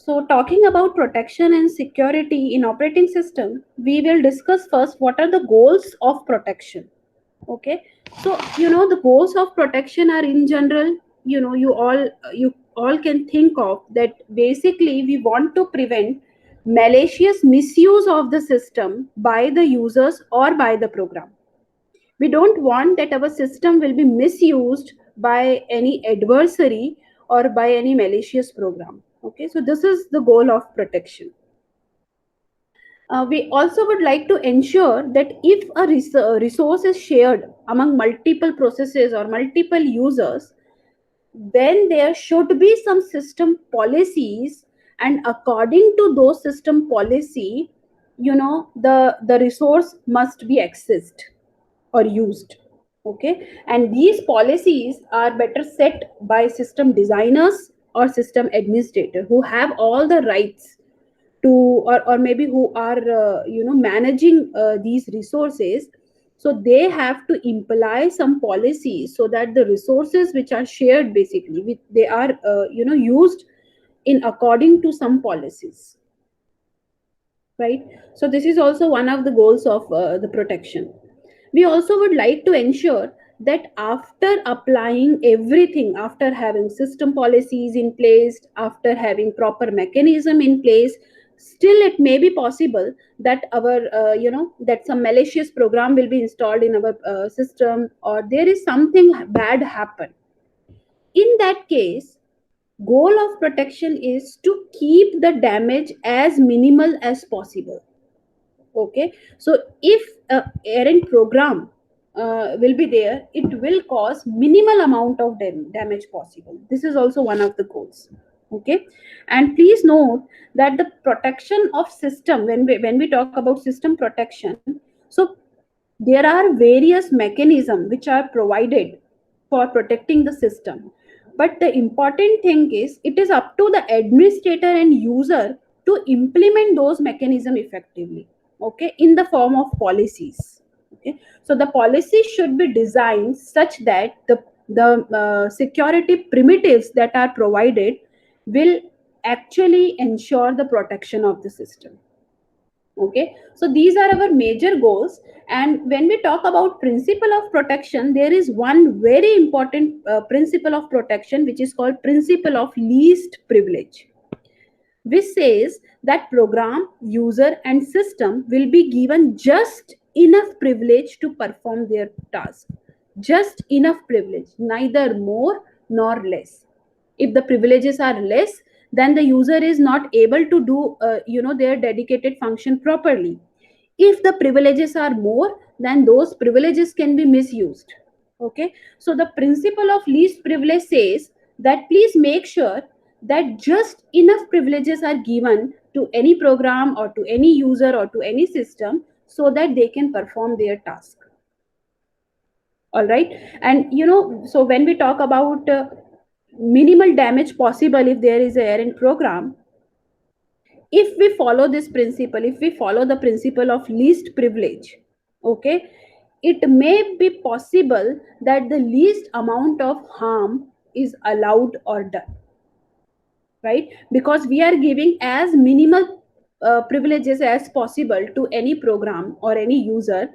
So talking about protection and security in operating system, we will discuss first what are the goals of protection. Okay, so the goals of protection are in general, you all can think of that. Basically we want to prevent malicious misuse of the system by the users or by the program. We don't want that our system will be misused by any adversary or by any malicious program. Okay, so this is the goal of protection. We also would like to ensure that if a resource is shared among multiple processes or multiple users, then there should be some system policies, and according to those system policy, the resource must be accessed or used. Okay, and these policies are better set by system designers or system administrator who have all the rights to, or maybe who are managing these resources. So they have to imply some policies so that the resources which are shared, basically they are used in according to some policies, right? So this is also one of the goals of the protection. We also would like to ensure that after applying everything, after having system policies in place, after having proper mechanism in place, still it may be possible that our that some malicious program will be installed in our system, or there is something bad happen. In that case, goal of protection is to keep the damage as minimal as possible. Okay, so if a errant program will be there, it will cause minimal amount of damage possible. This is also one of the goals. Okay, and please note that the protection of system, when we talk about system protection, so there are various mechanisms which are provided for protecting the system, but the important thing is it is up to the administrator and user to implement those mechanisms effectively. Okay, in the form of policies. Okay, so the policy should be designed such that the security primitives that are provided will actually ensure the protection of the system. Okay, so these are our major goals. And when we talk about principle of protection, there is one very important principle of protection which is called principle of least privilege, which says that program, user and system will be given just enough privilege to perform their task. Just enough privilege, neither more nor less. If the privileges are less, then the user is not able to do their dedicated function properly. If the privileges are more, then those privileges can be misused. Okay, so the principle of least privilege says that please make sure that just enough privileges are given to any program or to any user or to any system so that they can perform their task. All right, and so when we talk about minimal damage possible if there is a errant program, if we follow this principle, if we follow the principle of least privilege, okay, it may be possible that the least amount of harm is allowed or done, right? Because we are giving as minimal privileges as possible to any program or any user.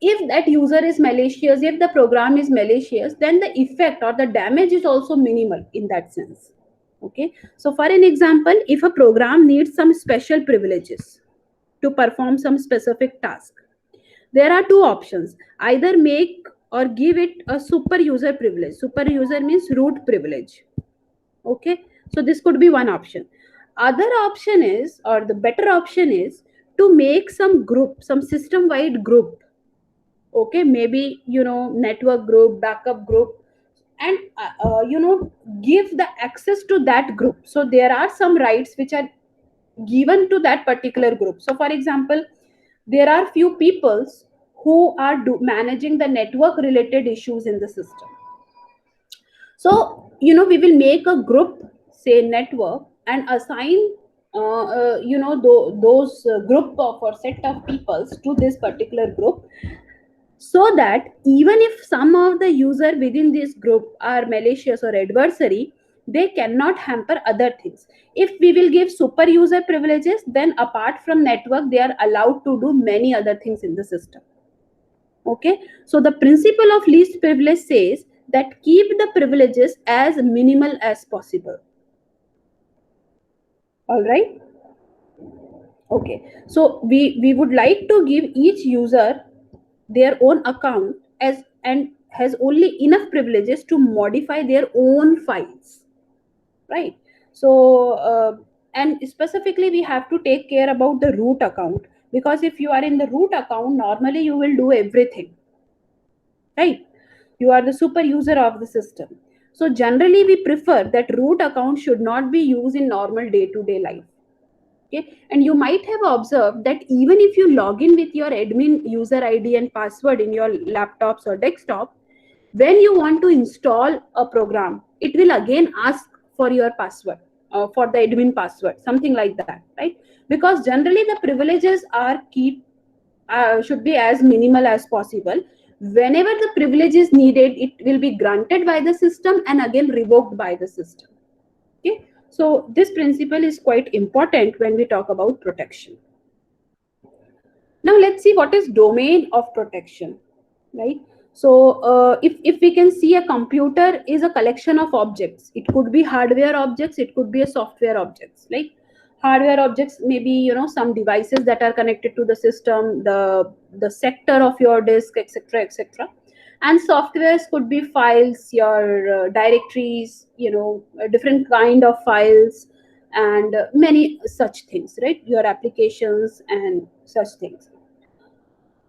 If that user is malicious, if the program is malicious, then the effect or the damage is also minimal in that sense. Okay, so for an example, if a program needs some special privileges to perform some specific task, there are two options: either make or give it a super user privilege. Super user means root privilege. Okay, so this could be one option. Other option is, or the better option is, to make some group, some system wide group. Okay, maybe network group, backup group, and give the access to that group. So there are some rights which are given to that particular group. So for example, there are few peoples who are managing the network related issues in the system. So we will make a group, say network, and assign those group of or set of peoples to this particular group, so that even if some of the user within this group are malicious or adversary, they cannot hamper other things. If we will give super user privileges, then apart from network, they are allowed to do many other things in the system. Okay, so the principle of least privilege says that keep the privileges as minimal as possible. All right. Okay, so we would like to give each user their own account as and has only enough privileges to modify their own files, right? So and specifically we have to take care about the root account, because if you are in the root account, normally you will do everything, right? You are the super user of the system. So generally we prefer that root account should not be used in normal day to day life. Okay, and you might have observed that even if you log in with your admin user id and password in your laptops or desktop, when you want to install a program, it will again ask for your password, for the admin password, something like that, right? Because generally the privileges are keep should be as minimal as possible. Whenever the privilege is needed, it will be granted by the system and again revoked by the system. Okay, so this principle is quite important when we talk about protection. Now let's see what is domain of protection, right? So if we can see, a computer is a collection of objects. It could be hardware objects, it could be a software objects. Like hardware objects, maybe some devices that are connected to the system, the sector of your disk, etc., etc. And softwares could be files, your directories, a different kind of files, and many such things, right? Your applications and such things.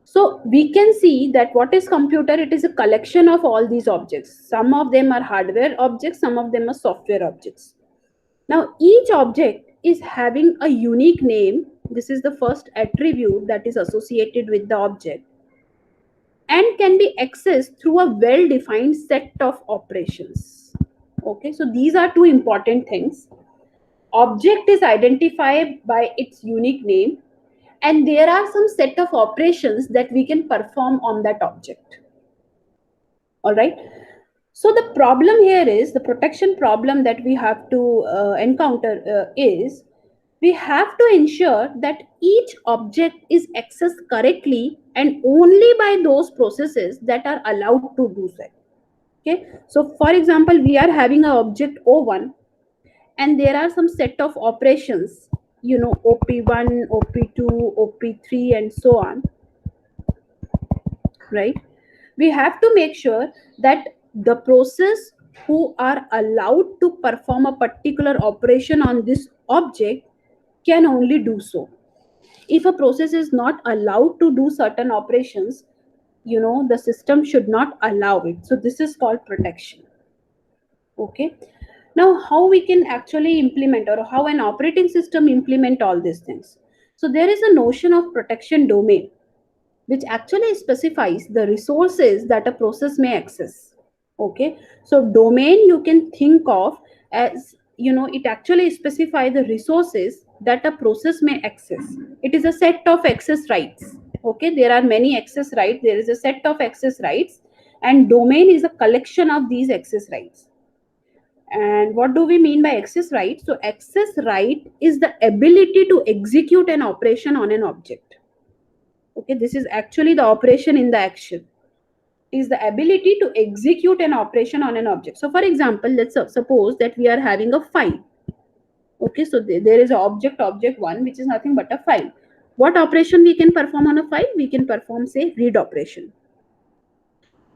So we can see that what is computer? It is a collection of all these objects. Some of them are hardware objects, some of them are software objects. Now each object is having a unique name. This is the first attribute that is associated with the object and can be accessed through a well defined set of operations. Okay, so these are two important things. Object is identified by its unique name, and there are some set of operations that we can perform on that object. All right, so the problem here is, the protection problem that we have to encounter is, we have to ensure that each object is accessed correctly and only by those processes that are allowed to do so. Okay, so for example, we are having an object O1, and there are some set of operations, op1, op2, op3, and so on, right? We have to make sure that the process who are allowed to perform a particular operation on this object can only do so. If a process is not allowed to do certain operations, the system should not allow it. So this is called protection. Okay, now how we can actually implement, or how an operating system implement all these things? So there is a notion of protection domain, which actually specifies the resources that a process may access. Okay, so domain you can think of as, it actually specifies the resources that a process may access. It is a set of access rights. Okay, there are many access rights, there is a set of access rights, and domain is a collection of these access rights. And what do we mean by access right? So access right is the ability to execute an operation on an object. Okay, this is actually the operation in the action, is the ability to execute an operation on an object. So for example, let's suppose that we are having a file. Okay, so there is an object1, which is nothing but a file. What operation we can perform on a file? We can perform, say, read operation.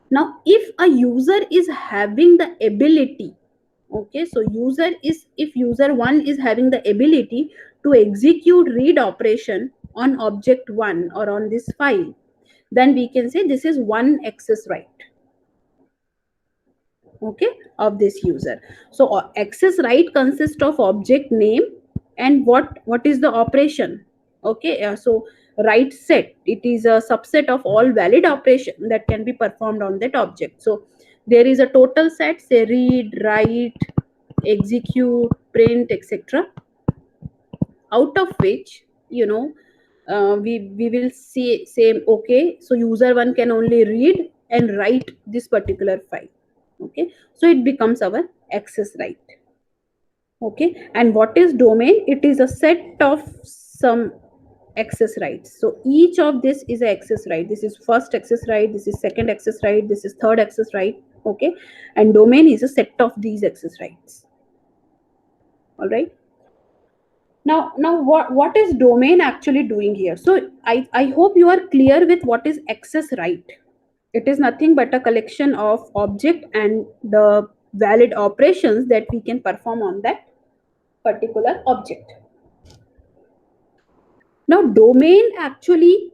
Now if a user is having the ability, okay, so if user1 is having the ability to execute read operation on object1 or on this file, then we can say this is one access right, okay, of this user. So access right consists of object name and what is the operation. Okay, so right set, it is a subset of all valid operation that can be performed on that object. So there is a total set, say read, write, execute, print, etc., out of which, we will say, okay, so user1 can only read and write this particular file. Okay, so it becomes our access right. Okay, and what is domain? It is a set of some access rights. So each of this is a access right. This is first access right, this is second access right, this is third access right. Okay, and domain is a set of these access rights. All right. Now what is domain actually doing here? So I hope you are clear with what is access right. It is nothing but a collection of object and the valid operations that we can perform on that particular object. Now domain actually,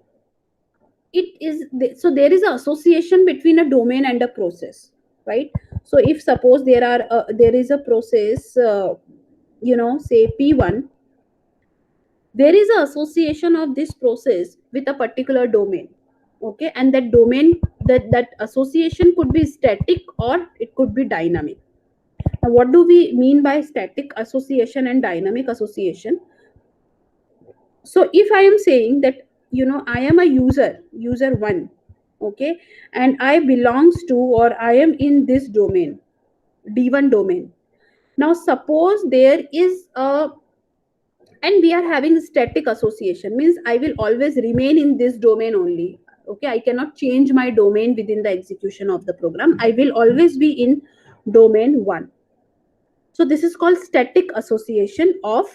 it is so there is an association between a domain and a process, right? So if suppose there is a process, say P1, there is an association of this process with a particular domain. Okay, and that domain, that association could be static or it could be dynamic. Now what do we mean by static association and dynamic association? So if I am saying that, I am a user 1, okay, and I belongs to, or I am in this domain, D1 domain. Now suppose there is a, and we are having static association, means I will always remain in this domain only. Okay, I cannot change my domain within the execution of the program. I will always be in domain 1. So this is called static association of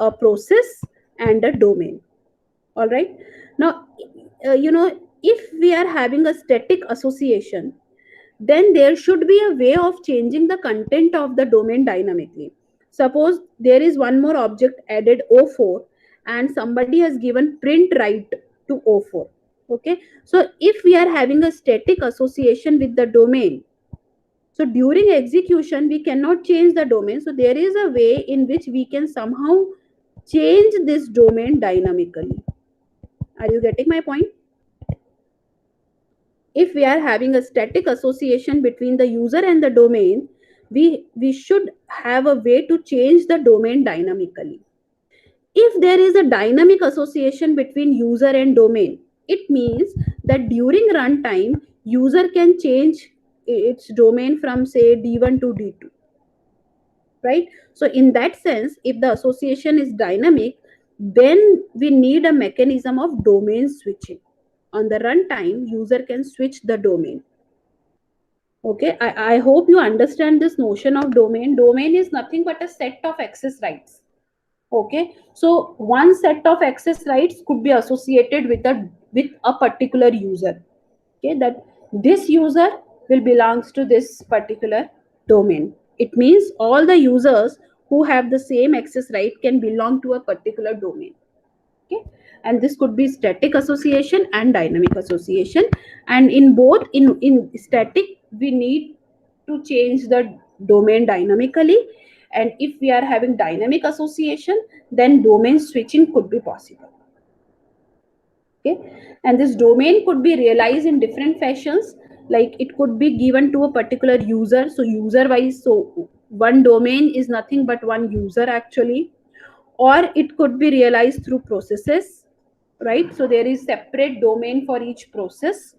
a process and a domain. All right. Now, if we are having a static association, then there should be a way of changing the content of the domain dynamically. Suppose there is one more object added, O4, and somebody has given print right to O4. Okay, so if we are having a static association with the domain, so during execution we cannot change the domain. So there is a way in which we can somehow change this domain dynamically. Are you getting my point? If we are having a static association between the user and the domain, we should have a way to change the domain dynamically. If there is a dynamic association between user and domain, it means that during runtime user can change its domain from say D1 to D2, right? So in that sense, if the association is dynamic, then we need a mechanism of domain switching. On the runtime, user can switch the domain. Okay, I hope you understand this notion of domain. Domain is nothing but a set of access rights. Okay, so one set of access rights could be associated with a particular user. Okay, that this user will belongs to this particular domain. It means all the users who have the same access right can belong to a particular domain. Okay, and this could be static association and dynamic association, and in both, in static we need to change the domain dynamically, and if we are having dynamic association, then domain switching could be possible. Okay, and this domain could be realized in different fashions, like it could be given to a particular user, so user wise, so one domain is nothing but one user actually, or it could be realized through processes, right? So there is separate domain for each process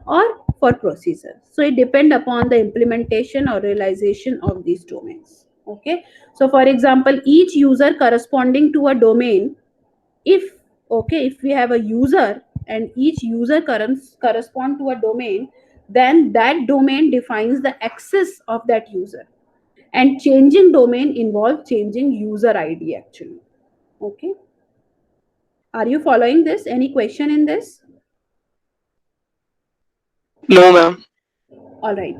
or for procedure. So it depend upon the implementation or realization of these domains. Okay, so for example, each user corresponding to a domain, if, okay, if we have a user and each user correspond to a domain, then that domain defines the access of that user, and changing domain involves changing user ID actually. Okay, are you following this? Any question in this? No, ma'am. All right.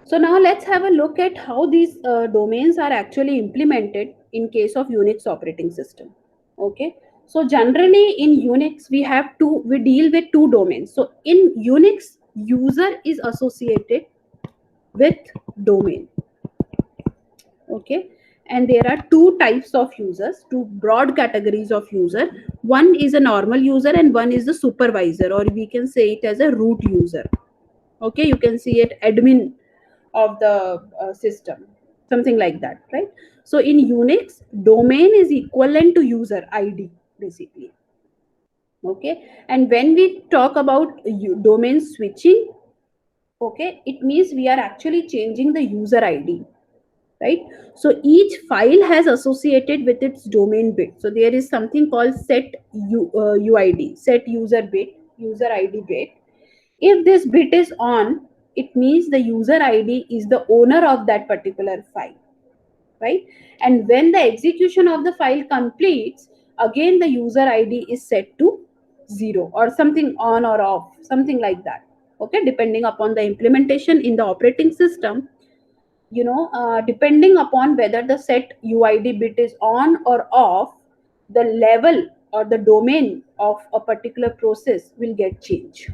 So now let's have a look at how these domains are actually implemented in case of Unix operating system. Okay. So generally in Unix we deal with two domains. So in Unix, user is associated with domain. Okay, and there are two types of users, two broad categories of user. One is a normal user and one is the supervisor, or we can say it as a root user. Okay, you can see it admin of the system, something like that, right? So in Unix, domain is equivalent to user ID basically. Okay, and when we talk about domain switching, okay, it means we are actually changing the user ID. right? So each file has associated with its domain bit. So there is something called UID, set user bit, user ID bit. If this bit is on, it means the user ID is the owner of that particular file, right? And when the execution of the file completes, again the user ID is set to 0 or something, on or off, something like that. Okay, depending upon the implementation in the operating system, depending upon whether the set UID bit is on or off, the level or the domain of a particular process will get changed.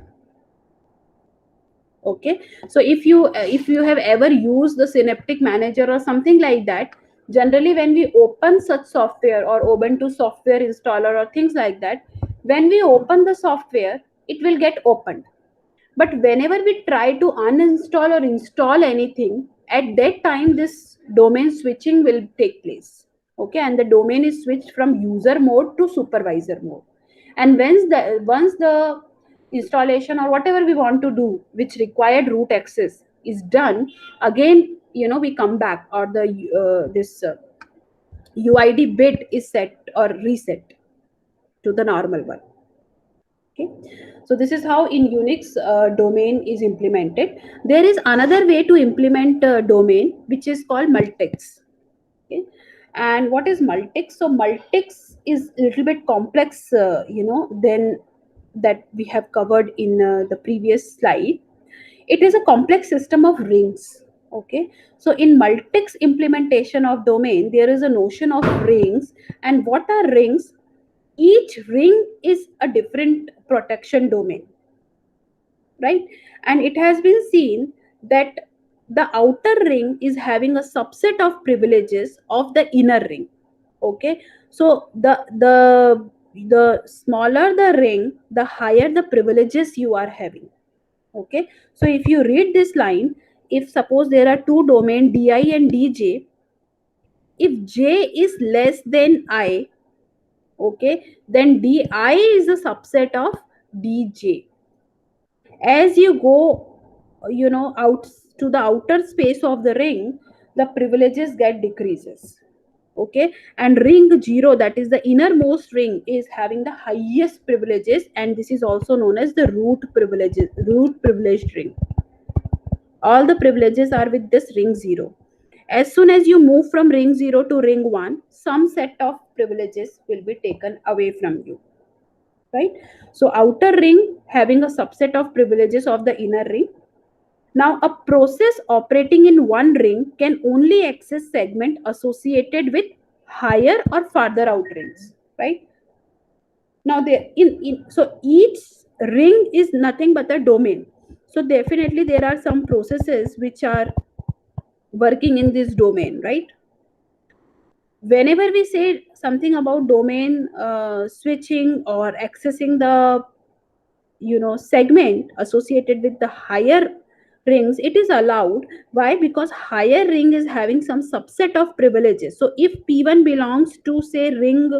Okay, so if you have ever used the Synaptic Manager or something like that, generally when we open such software or Ubuntu software installer or things like that, when we open the software, it will get opened. But whenever we try to uninstall or install anything, at that time this domain switching will take place. Okay, and the domain is switched from user mode to supervisor mode. And once the installation or whatever we want to do, which required root access, is done, again we come back, or the this UID bit is set or reset to the normal one. Okay, so this is how in Unix domain is implemented. There is another way to implement domain, which is called multics. Okay, and what is multics? So multics is a little bit complex, than that we have covered in the previous slide. It is a complex system of rings. Okay, so in multics implementation of domain, there is a notion of rings. And what are rings? Each ring is a different protection domain, right? And it has been seen that the outer ring is having a subset of privileges of the inner ring. Okay, so the smaller the ring, the higher the privileges you are having. Okay, so if you read this line, if suppose there are two domain di and dj, if j is less than I, okay, then di is a subset of dj. As you go out to the outer space of the ring, the privileges get decreases. Okay, and ring 0, that is the innermost ring, is having the highest privileges, and this is also known as the root privileged ring. All the privileges are with this ring 0. As soon as you move from ring 0 to ring 1, some set of privileges will be taken away from you, right? So outer ring having a subset of privileges of the inner ring. Now a process operating in one ring can only access segment associated with higher or farther out rings, right? Now so each ring is nothing but a domain. So definitely there are some processes which are working in this domain, right? Whenever we say something about domain switching or accessing the segment associated with the higher rings, it is allowed. Why? Because higher ring is having some subset of privileges. So if P1 belongs to say ring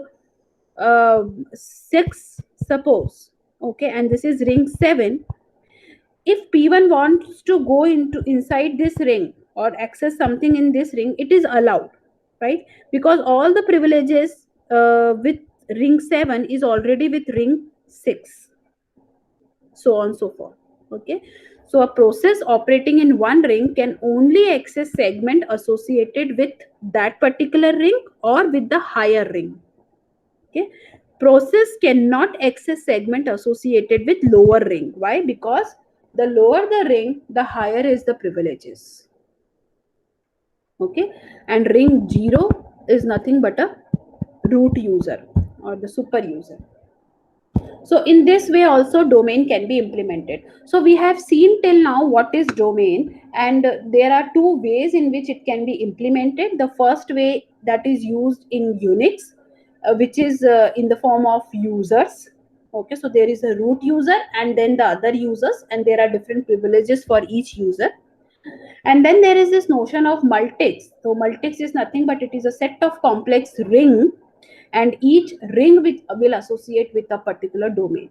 6, suppose, okay, and this is ring 7, if P1 wants to go into inside this ring or access something in this ring, it is allowed, right? Because all the privileges with ring 7 is already with ring 6, so on and so forth. Okay, so a process operating in one ring can only access segment associated with that particular ring or with the higher ring. Okay, process cannot access segment associated with lower ring. Why? Because the lower the ring, the higher is the privileges. Okay, and ring 0 is nothing but a root user or the super user. So in this way also domain can be implemented. So we have seen till now what is domain, and there are two ways in which it can be implemented. The first way that is used in Unix, which is in the form of users. Okay, so there is a root user and then the other users, and there are different privileges for each user. And then there is this notion of multics. So multics is nothing but it is a set of complex ring, and each ring will associate with a particular domain.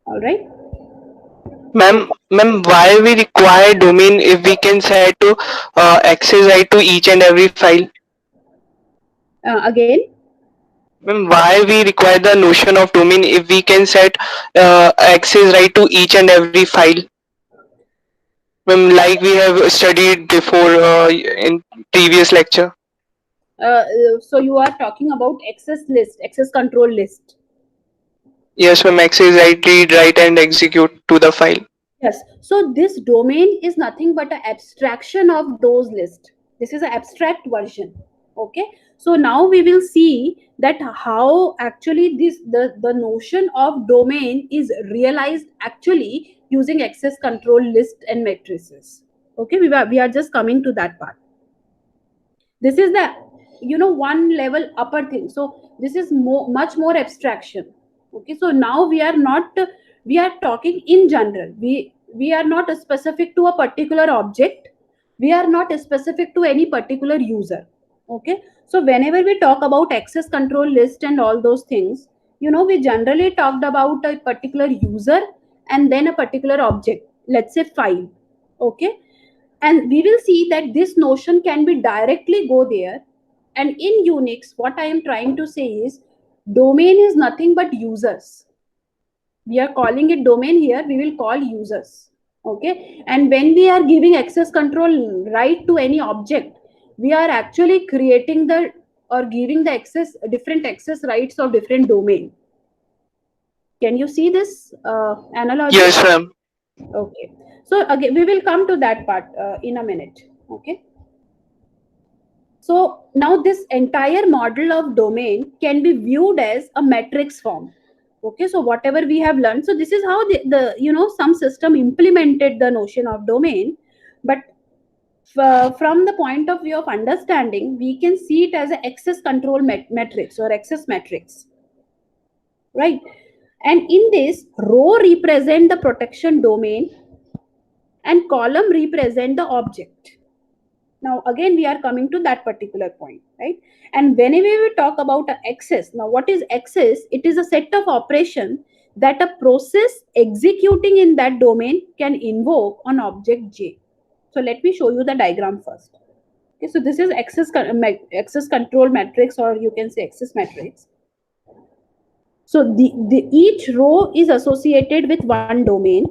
All right. Ma'am, why we require domain if we can set to access right to each and every file? Again. Ma'am, why we require the notion of domain if we can set access right to each and every file? Ma'am, like we have studied before in previous lecture. So you are talking about access list, access control list. Yes, ma'am, access right, read, write, and execute to the file. Yes. So this domain is nothing but an abstraction of those lists. This is an abstract version. Okay. So now we will see that how actually the notion of domain is realized actually using access control list and matrices. Okay, we are just coming to that part. This is the one level upper thing. So this is much more abstraction. Okay, so now we are talking in general. We are not specific to a particular object. We are not specific to any particular user. Okay, so whenever we talk about access control list and all those things, we generally talked about a particular user and then a particular object, let's say file. Okay, and we will see that this notion can be directly go there. And in Unix, what I am trying to say is domain is nothing but users. We are calling it domain here, we will call users. Okay, and when we are giving access control right to any object, we are actually creating the or giving the access different access rights of different domain. Can you see this analogy? Yes, ma'am. Okay, so again we will come to that part in a minute. Okay, so now this entire model of domain can be viewed as a matrix form. Okay, so whatever we have learned, so this is how the some system implemented the notion of domain. But from the point of view of understanding, we can see it as an access control matrix or access matrix, right? And in this, row represent the protection domain and column represent the object. Now again we are coming to that particular point, right? And whenever we talk about access, now what is access? It is a set of operation that a process executing in that domain can invoke on object J. So let me show you the diagram first. Okay, so this is access control matrix, or you can say access matrix. So the each row is associated with one domain,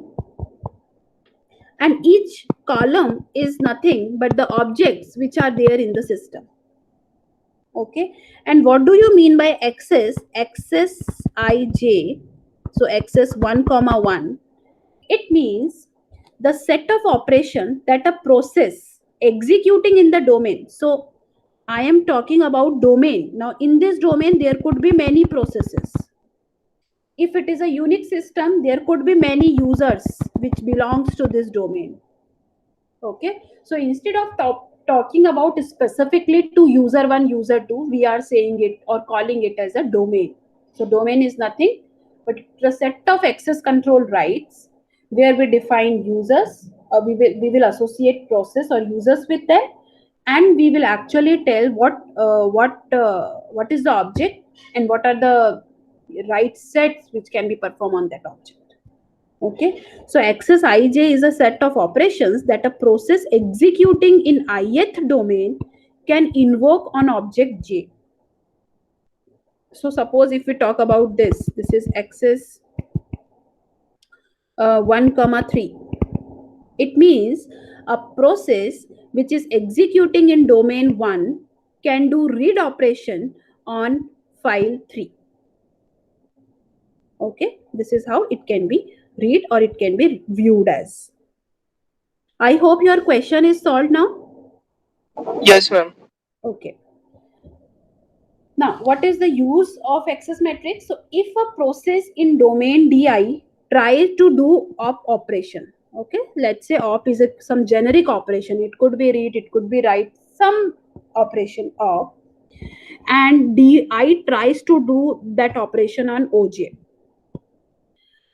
and each column is nothing but the objects which are there in the system. Okay, and what do you mean by access? Access ij, so access 1 comma 1, it means the set of operation that a process executing in the domain. So I am talking about domain. Now in this domain there could be many processes. If it is a Unix system, there could be many users which belongs to this domain. Okay, so instead of talking about specifically to user 1 user 2, we are saying it or calling it as a domain. So domain is nothing but a set of access control rights where we define users, or we will associate process or users with them, and we will actually tell what is the object and what are the right sets which can be performed on that object. Okay, so access ij is a set of operations that a process executing in ith domain can invoke on object J. So suppose if we talk about this is access 1 comma 3. It means a process which is executing in domain 1 can do read operation on file 3. Okay, this is how it can be read or it can be viewed as. I hope your question is solved now. Yes, ma'am. Okay. Now, what is the use of access matrix? So, if a process in domain DI tries to do op operation, okay, let's say op is some generic operation. It could be read, it could be write, some operation op, and DI tries to do that operation on OJ.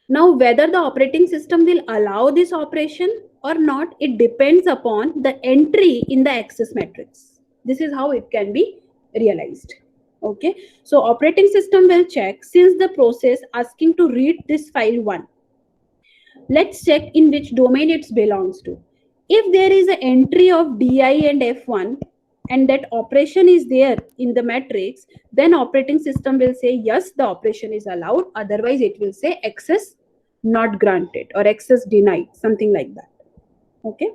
Now, whether the operating system will allow this operation or not, it depends upon the entry in the access matrix. This is how it can be realized. Okay, so operating system will check since the process asking to read this file 1. Let's check in which domain it belongs to. If there is an entry of DI and F1 and that operation is there in the matrix, then operating system will say yes, the operation is allowed. Otherwise, it will say access not granted or access denied, something like that. Okay.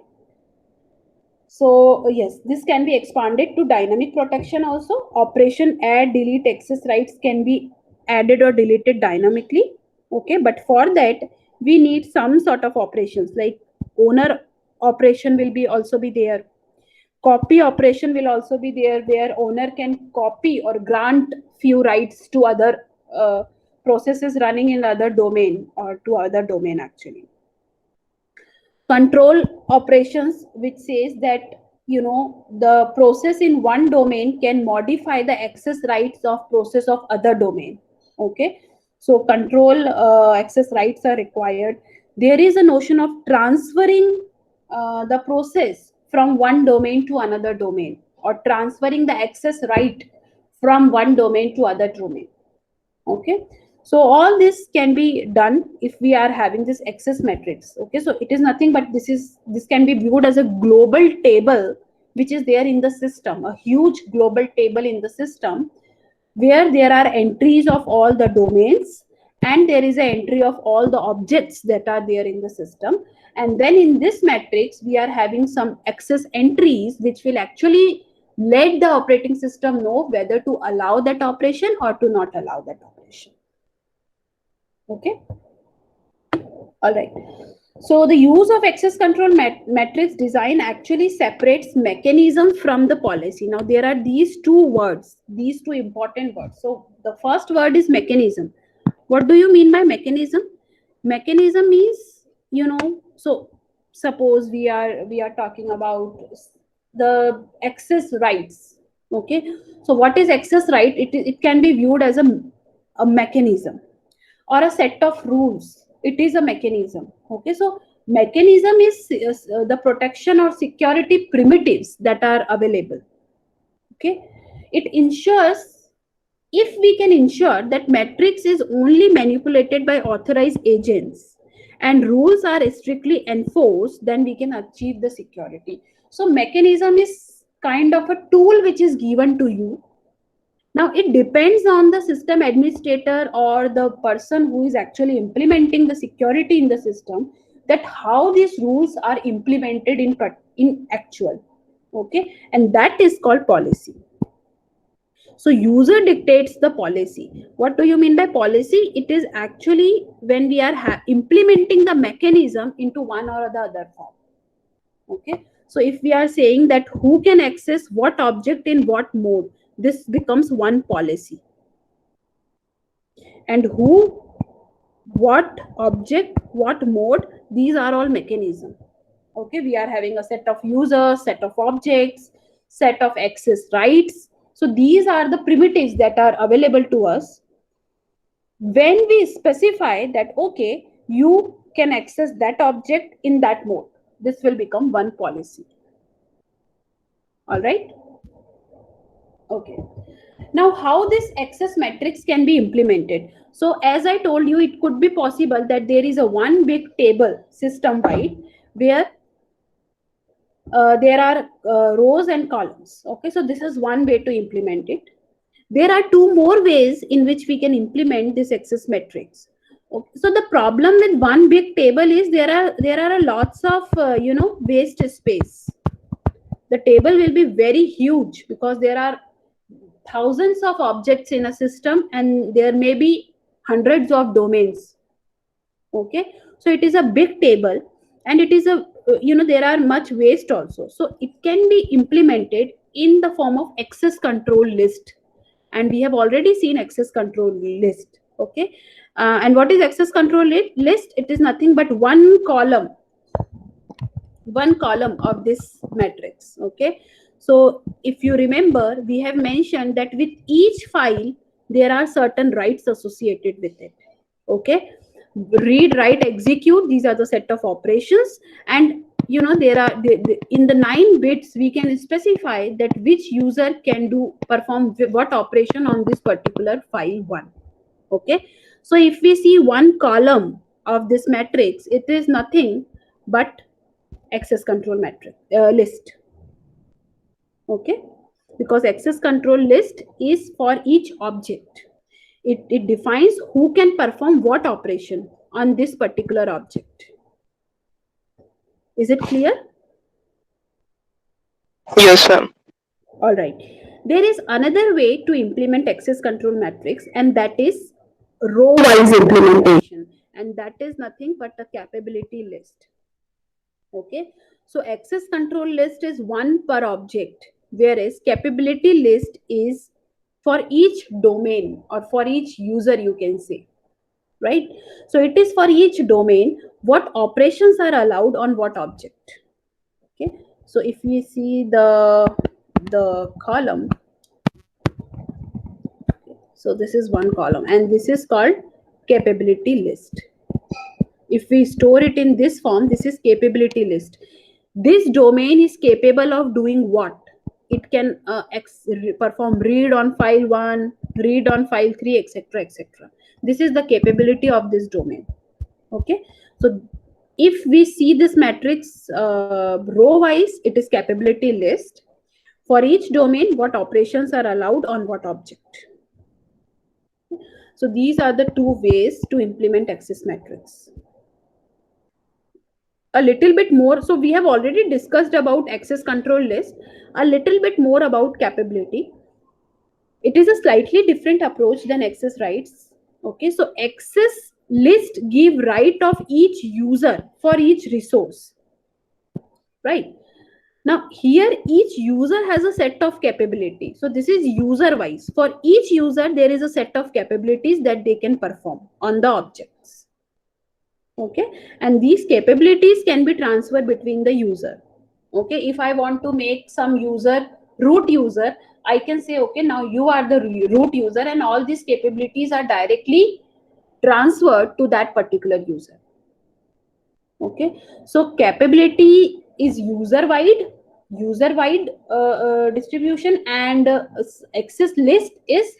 So yes, this can be expanded to dynamic protection also. Operation add, delete access rights can be added or deleted dynamically. Okay, but for that we need some sort of operations like owner operation will be also be there. Copy operation will also be there, where owner can copy or grant few rights to other processes running in other domain or to other domain actually. Control operations, which says that the process in one domain can modify the access rights of process of other domain. Okay, so control access rights are required. There is a notion of transferring the process from one domain to another domain, or transferring the access right from one domain to other domain. Okay, so all this can be done if we are having this access matrix. Okay, so it is nothing but this can be viewed as a global table which is there in the system, a huge global table in the system, where there are entries of all the domains and there is an entry of all the objects that are there in the system. And then in this matrix we are having some access entries which will actually let the operating system know whether to allow that operation or to not allow that operation. Okay, all right. So the use of access control matrix design actually separates mechanism from the policy. Now there are these two words, these two important words. So the first word is mechanism. What do you mean by mechanism? Mechanism is, so suppose we are talking about the access rights. Okay, so what is access right? It can be viewed as a mechanism or a set of rules. It is a mechanism. Okay, so mechanism is the protection or security primitives that are available. Okay, it ensures, if we can ensure that matrix is only manipulated by authorized agents and rules are strictly enforced, then we can achieve the security. So mechanism is kind of a tool which is given to you. Now it depends on the system administrator or the person who is actually implementing the security in the system, that how these rules are implemented in actual. Okay, and that is called policy. So user dictates the policy. What do you mean by policy? It is actually when we are implementing the mechanism into one or the other form. Okay, so if we are saying that who can access what object in what mode, this becomes one policy. And who, what object, what mode, these are all mechanism. Okay, we are having a set of users, set of objects, set of access rights. So these are the primitives that are available to us. When we specify that, okay, you can access that object in that mode, this will become one policy. All right. Okay. Now, how this access matrix can be implemented? So, as I told you, it could be possible that there is a one big table system wide where there are rows and columns. Okay, so this is one way to implement it. There are two more ways in which we can implement this access matrix. Okay, so the problem with one big table is there are lots of waste space. The table will be very huge because there are thousands of objects in a system and there may be hundreds of domains. Okay, so it is a big table and it is a there are much waste also. So it can be implemented in the form of access control list, and we have already seen access control list. Okay, and what is access control list? It is nothing but one column of this matrix. Okay, so if you remember, we have mentioned that with each file there are certain rights associated with it. Okay, read, write, execute, these are the set of operations, and there are in the 9 bits we can specify that which user can perform what operation on this particular file 1. Okay, so if we see one column of this matrix, it is nothing but access control matrix list. Okay, because access control list is for each object. It defines who can perform what operation on this particular object. Is it clear? Yes, ma'am. All right. There is another way to implement access control matrix, and that is row wise implementation, and that is nothing but a capability list. Okay, so access control list is one per object, whereas capability list is for each domain or for each user, you can say, right? So it is for each domain what operations are allowed on what object. Okay, so if we see the column, so this is one column and this is called capability list. If we store it in this form, this is capability list. This domain is capable of doing what? It can perform read on file 1, read on file 3, etc., etc. This is the capability of this domain. Okay, so if we see this matrix row wise, it is capability list. For each domain, what operations are allowed on what object. So these are the two ways to implement access matrix. A little bit more, so we have already discussed about access control list. A little bit more about capability. It is a slightly different approach than access rights. Okay, so access list give right of each user for each resource, right? Now here each user has a set of capability, so this is user wise. For each user there is a set of capabilities that they can perform on the objects. Okay, and these capabilities can be transferred between the user. Okay, if I want to make some user root user, I can say, okay, now you are the root user and all these capabilities are directly transferred to that particular user. Okay, so capability is user wide distribution, and access list is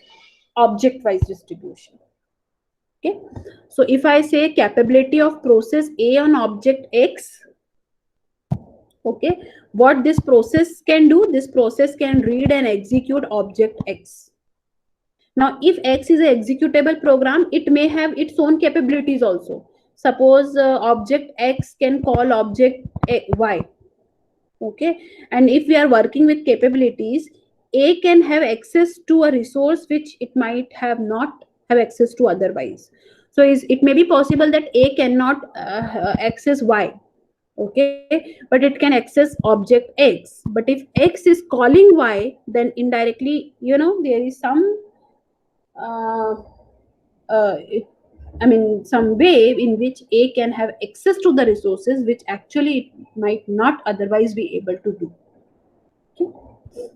object wise distribution. Okay, so if I say capability of process A on object X, okay, what this process can do, this process can read and execute object X. Now if X is an executable program, it may have its own capabilities also. Suppose object X can call object Y. Okay, and if we are working with capabilities, A can have access to a resource which it might have not have access to otherwise. So it may be possible that A cannot access Y. Okay, but it can access object X. But if X is calling Y, then indirectly, there is some uh, some way in which A can have access to the resources which actually it might not otherwise be able to do. Okay.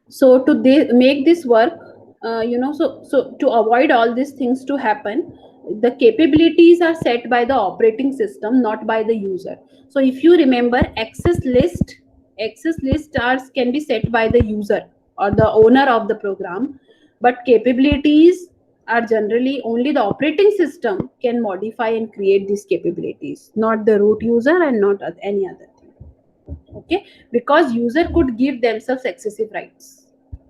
So to make this work, so to avoid all these things to happen, the capabilities are set by the operating system, not by the user. So if you remember, access list can be set by the user or the owner of the program, but capabilities are generally only the operating system can modify and create these capabilities, not the root user and not any other thing. Okay, because user could give themselves excessive rights,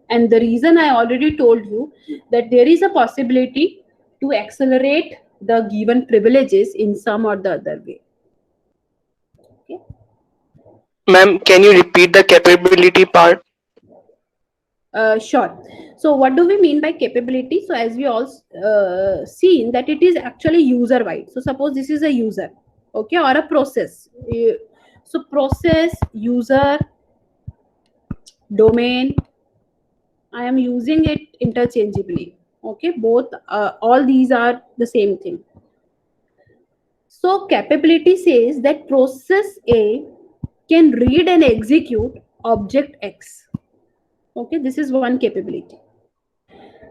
and the reason I already told you, that there is a possibility to accelerate the given privileges in some or the other way. Okay. Ma'am, can you repeat the capability part? Sure. So what do we mean by capability? So as we all seen that it is actually user wide. So suppose this is a user, okay, or a process. So process, user, domain, I am using it interchangeably. Okay, both all these are the same thing. So capability says that process A can read and execute object X. Okay, this is one capability.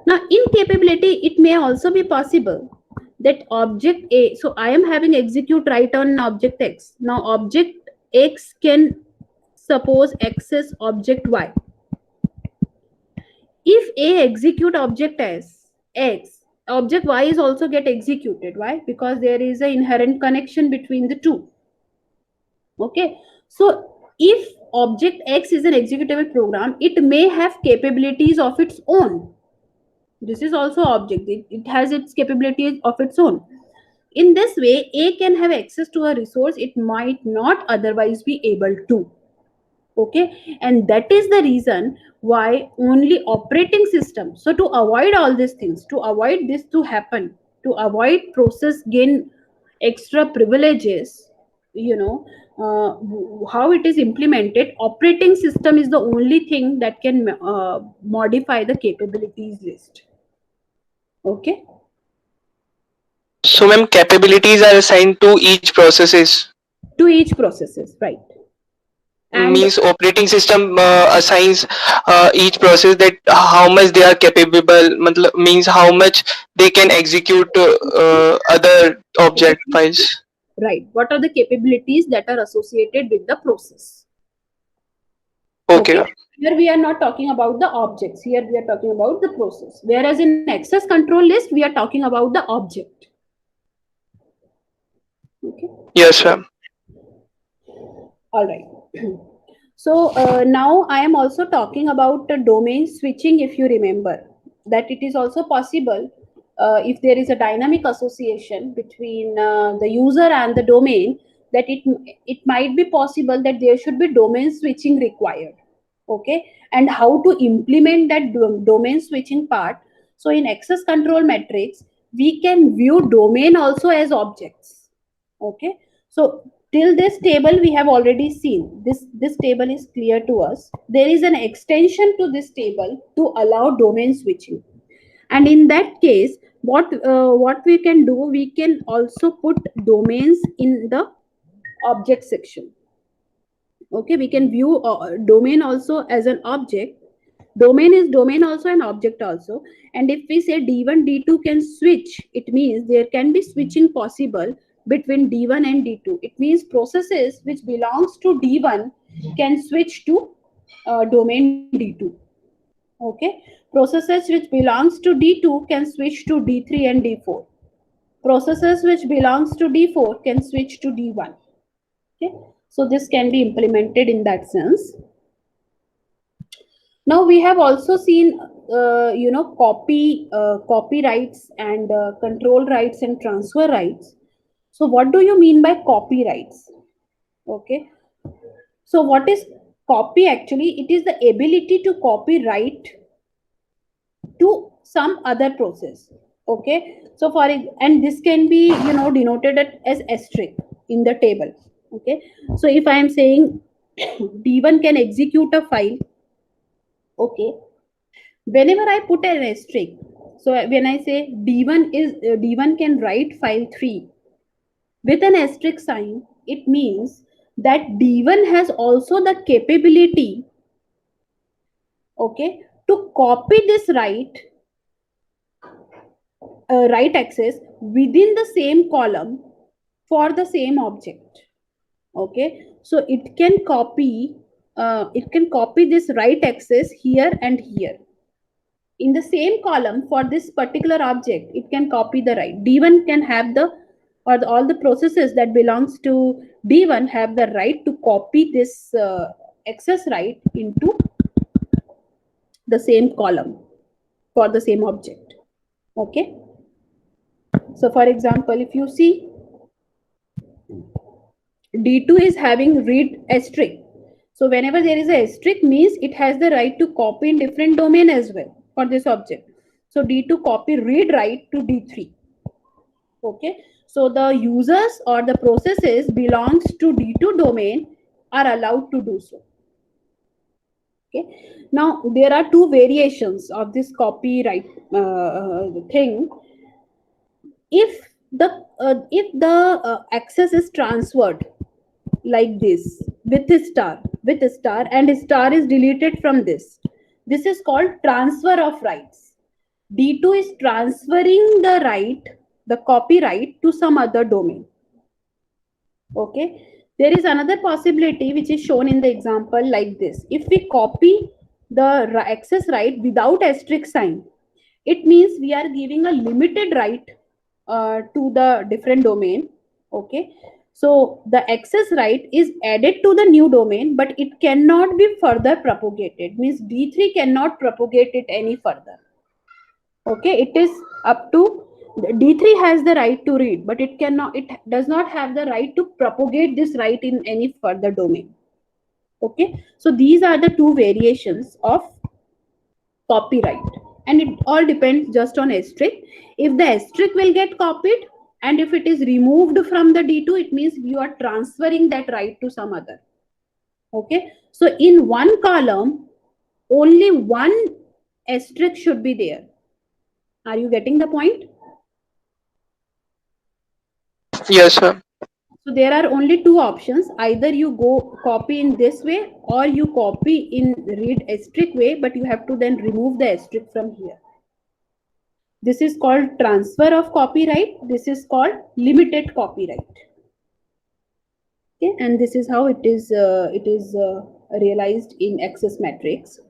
Now in capability, it may also be possible that object A, so I am having execute right on object X. Now object X can suppose access object Y. If A execute object as X, object y is also get executed. Why? Because there is an inherent connection between the two. Okay, so if object x is an executable program, it may have capabilities of its own. This is also object, it has its capabilities of its own. In this way, a can have access to a resource it might not otherwise be able to. Okay, and that is the reason why only operating system, so to avoid all these things, to avoid this to happen, to avoid process gain extra privileges, you know, how it is implemented, operating system is the only thing that can modify the capabilities list. Okay. So, ma'am, capabilities are assigned to each processes. To each processes, right? And Means operating system assigns each process that how much they are capable. Means how much they can execute other object files. right, what are the capabilities that are associated with the process? Okay. Okay, here we are not talking about the objects, here we are talking about the process, whereas in access control list we are talking about the object. Okay, Yes, ma'am. all right. So now I am also talking about the domain switching. If you remember that it is also possible, if there is a dynamic association between the user and the domain, that it might be possible that there should be domain switching required. Okay, and how to implement that domain switching part? So in access control matrix we can view domain also as objects. Okay, so till this table we have already seen, this table is clear to us. There is an extension to this table to allow domain switching, and in that case what we can do, we can also put domains in the object section. Okay, we can view domain also as an object. Domain is domain also and object also. And if we say d1 d2 can switch, it means there can be switching possible between d1 and d2. It means processes which belongs to d1 can switch to domain d2. Okay, processes which belongs to d2 can switch to d3 and d4. Processes which belongs to d4 can switch to d1. Okay, so this can be implemented in that sense. Now we have also seen copyrights and control rights and transfer rights. So what do you mean by copyrights? Okay, so what is copy? Actually it is the ability to copyright to some other process. Okay, so and this can be denoted as asterisk in the table. Okay, so if I am saying d1 can execute a file. Okay, whenever I put an asterisk, so when I say d1 can write file 3 with an asterisk sign, it means that d1 has also the capability, okay, to copy this write access within the same column for the same object. Okay, so it can copy this write access here and here in the same column for this particular object. It can copy the write. D1 can have all the processes that belongs to D1 have the right to copy this access right into the same column for the same object. Okay, so for example, if you see D2 is having read asterisk. So whenever there is a asterisk means it has the right to copy in different domain as well for this object. So D2 copy read write to D3. Okay, so the users or the processes belongs to D2 domain are allowed to do so. Okay, now there are two variations of this copyright thing. If the access is transferred like this with a star and a star is deleted from this is called transfer of rights. D2 is transferring the copyright to some other domain. Okay, there is another possibility which is shown in the example like this. If we copy the access right without asterisk sign It means we are giving a limited right to the different domain. Okay, so the access right is added to the new domain, but it cannot be further propagated. Means D3 cannot propagate it any further. Okay, it is up to D3 has the right to read, but it cannot, it does not have the right to propagate this right in any further domain. Okay, so these are the two variations of copyright, and it all depends just on asterisk. If the asterisk will get copied, and if it is removed from the D2, it means you are transferring that right to some other. Okay, so in one column only one asterisk should be there. Are you getting the point? Yes, ma'am. So there are only two options. Either you go copy in this way, or you copy in read asterisk way, but you have to then remove the asterisk from here. This is called transfer of copyright. This is called limited copyright. Okay, and this is how it is realized in access matrix.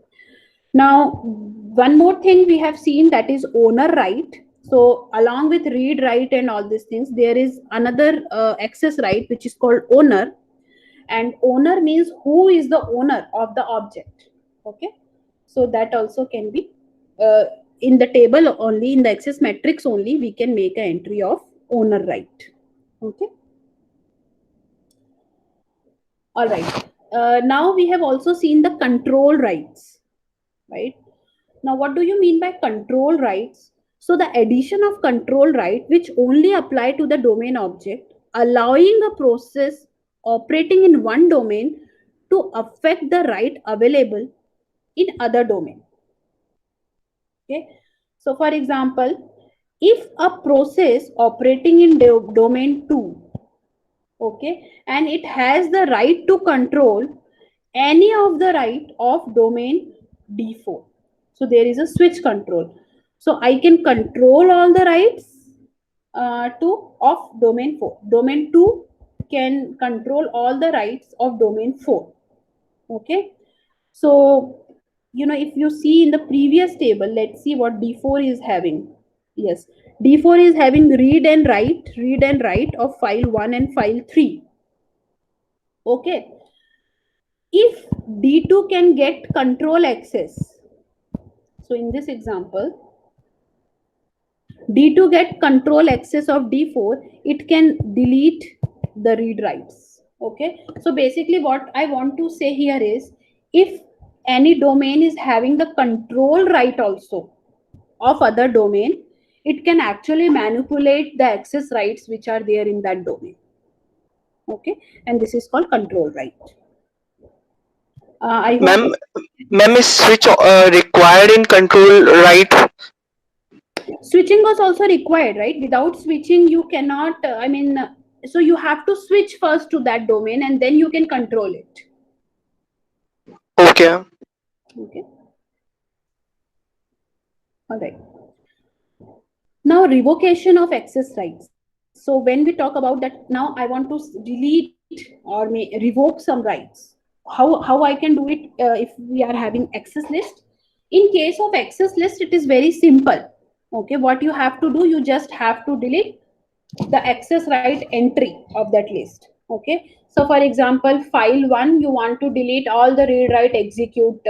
Now, one more thing we have seen, that is owner right. So along with read, write and all these things, there is another access right which is called owner. And owner means who is the owner of the object. Okay, so that also can be uh, in the table only, in the access matrix only, we can make an entry of owner right. Okay, all right. Now we have also seen the control rights, right? Now, what do you mean by control rights? So, the addition of control right, which only apply to the domain object, allowing a process operating in one domain to affect the right available in other domain. Okay. So, for example, if a process operating in domain 2, okay, and it has the right to control any of the right of domain D4. So there is a switch control. So I can control all the rights to of domain 4. Domain 2 can control all the rights of domain 4. Okay. So, if you see in the previous table, let's see what D4 is having. Yes, D4 is having read and write of file 1 and file 3. Okay. If D2 can get control access, so in this example, D2 get control access of D4, it can delete the read writes. Okay. So basically what I want to say here is, if any domain is having the control right also of other domain, it can actually manipulate the access rights which are there in that domain. Okay. And this is called control right. I hope. Ma'am, ma'am, is switch required in control right? Switching was also required, right? Without switching you cannot, so you have to switch first to that domain and then you can control it. Okay. Okay, all right. Now revocation of access rights. So when we talk about that, now I want to delete or revoke some rights. How I can do it if we are having access list? In case of access list, it is very simple. Okay, what you have to do, you just have to delete the access right entry of that list. Okay, so for example, file 1, you want to delete all the read write execute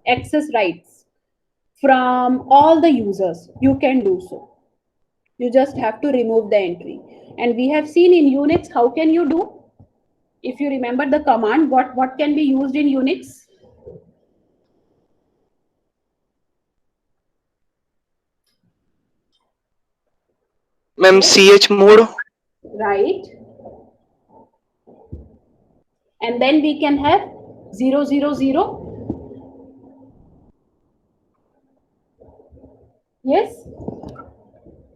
access rights from all the users. You can do so. You just have to remove the entry. And we have seen in Unix how can you do. If you remember the command, what can be used in Unix? Ma'am, Yes, ch mode. right. And then we can have 000. Yes,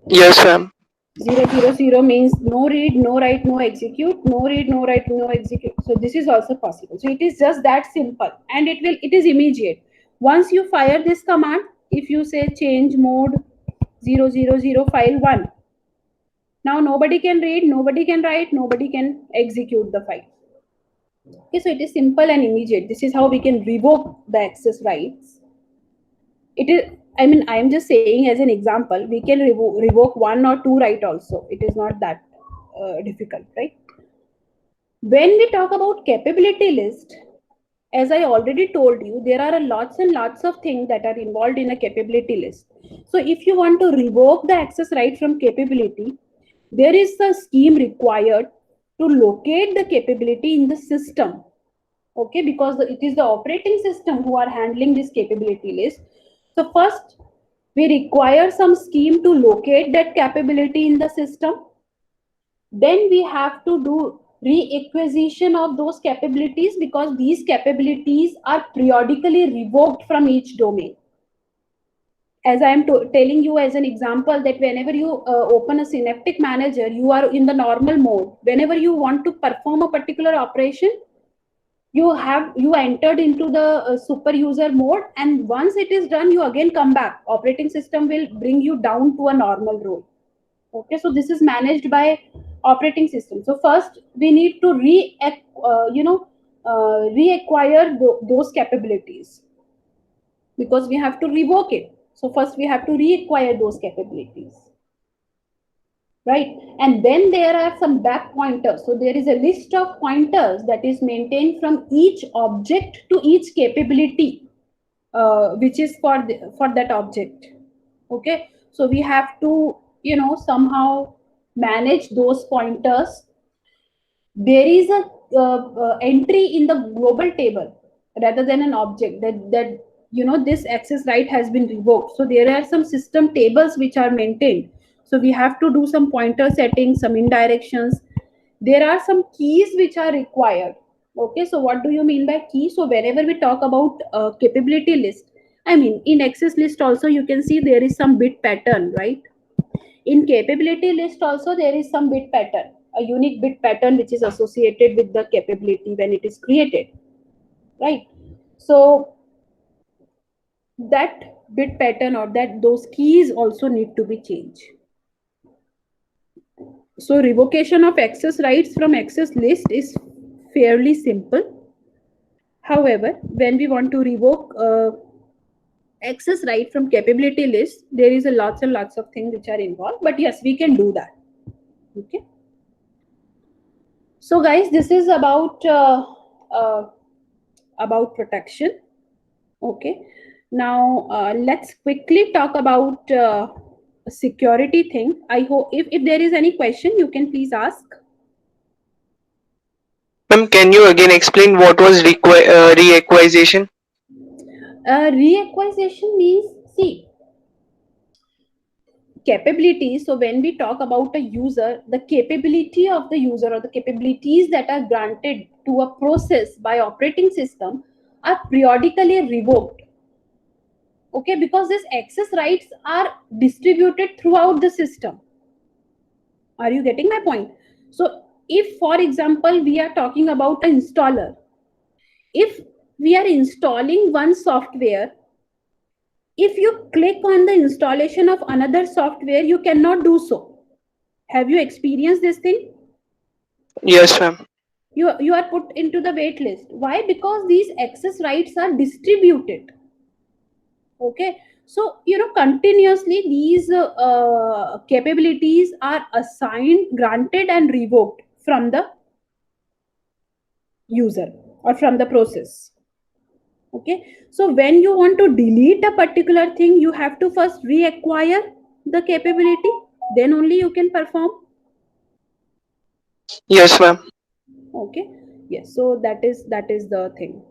Yes, ma'am. 000 means no read, no write, no execute, no read, no write, no execute. So this is also possible. So it is just that simple, and it is immediate. Once you fire this command, if you say change mode 000 file 1, now nobody can read, nobody can write, nobody can execute the file. Okay, so it is simple and immediate. This is how we can revoke the access rights. It is I mean, I am just saying as an example, we can revoke one or two right also. It is not that difficult, right? When we talk about capability list, as I already told you, there are a lots and lots of things that are involved in a capability list. So if you want to revoke the access right from capability, there is a scheme required to locate the capability in the system. Okay, because it is the operating system who are handling this capability list. So first, we require some scheme to locate that capability in the system. Then we have to do reacquisition of those capabilities, because these capabilities are periodically revoked from each domain. As I am telling you as an example, that whenever you open a synaptic manager, you are in the normal mode. Whenever you want to perform a particular operation, you entered into the super user mode, and once it is done, you again come back. Operating system will bring you down to a normal role. Okay, so this is managed by operating system. So first we need to reacquire those capabilities, because we have to revoke it. So first we have to reacquire those capabilities, right? And then there are some back pointers. So there is a list of pointers that is maintained from each object to each capability, which is for that object. Okay, so we have to somehow manage those pointers. There is a entry in the global table rather than an object, that this access right has been revoked. So there are some system tables which are maintained. So we have to do some pointer settings, some indirections. There are some keys which are required. Okay, so what do you mean by key? So whenever we talk about capability list, I mean, in access list also you can see there is some bit pattern, right? In capability list also there is some bit pattern, a unique bit pattern which is associated with the capability when it is created, right? So that bit pattern, or that those keys also need to be changed. So revocation of access rights from access list is fairly simple. However, when we want to revoke access right from capability list, there is a lots and lots of things which are involved, but yes, we can do that. Okay, so guys, this is uh, about protection. Okay, now let's quickly talk about security thing. I hope if there is any question, you can please ask. Ma'am, can you again explain what was reacquisition? Reacquisition means, see, capabilities. So when we talk about a user, the capability of the user, or the capabilities that are granted to a process by operating system, are periodically revoked. Okay, because these access rights are distributed throughout the system. Are you getting my point? So if, for example, we are talking about an installer, if we are installing one software, if you click on the installation of another software, you cannot do so. Have you experienced this thing? Yes, ma'am. You are put into the wait list. Why? Because these access rights are distributed. Okay, so continuously these capabilities are assigned, granted, and revoked from the user or from the process. Okay, so when you want to delete a particular thing, you have to first reacquire the capability, then only you can perform. Yes, ma'am. Okay, yes, so that is the thing.